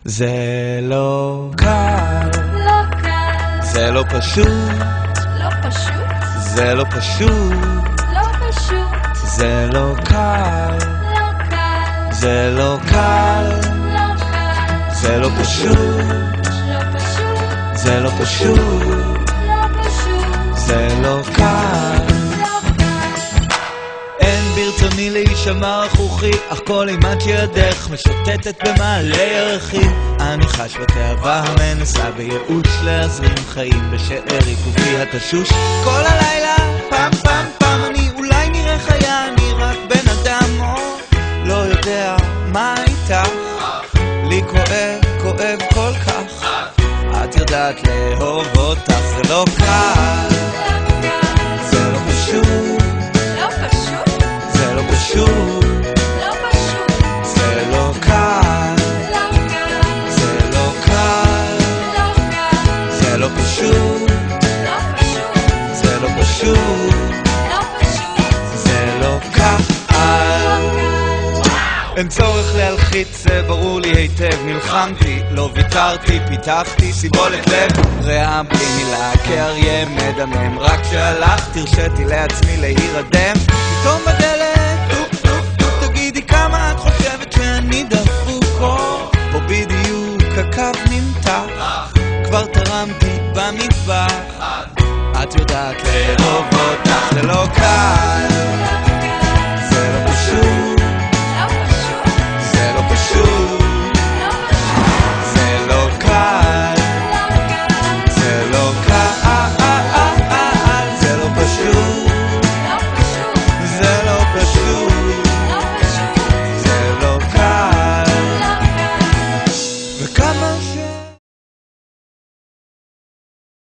זה לא קל, לא קל, זה לא פשוט, לא פשוט, זה לא פשוט, לא פשוט, זה לא קל, לא קל, זה לא קל, לא קל, זה לא פשוט, לא פשוט, זה לא פשוט, לא פשוט, זה לא קל. לא קל. אין ברצוני להישמע רכוכי, אך כל אימת שידך משוטטת במעלה ירחים. אני חש בתאווה המנסה בייאוש להזרים חיים בשארי גופי התשוש. כל הלילה פעם פעם פעם אני אולי נראה חיה, אני רק בן אדם או לא יודע מה איתך. לי כואב, כואב כל כך, את יודעת לאהוב אותך. זה לא קל, זה לא פשוט, לא פשוט, זה לא פשוט, לא פשוט, זה לא קל, לא קל, זה לא קל, לא קל, זה לא פשוט, לא פשוט, זה לא פשוט, לא פשוט, זה לא קל. אין צורך להלחיץ, זה ברור לי היטב. נלחמתי, לא ויתרתי, פיתחתי סיבולת לב ריאה בלי מילה כאריה מדמם. רק כשהלכת הרשיתי לעצמי להירדם. פתאום בדלת, טוק טוק טוק, תגידי כמה את חושבת שאני דפוק, או פה בדיוק הקו נמתח, כבר תרמתי במטבח, את יודעת לאהוב אותך. זה לא קל,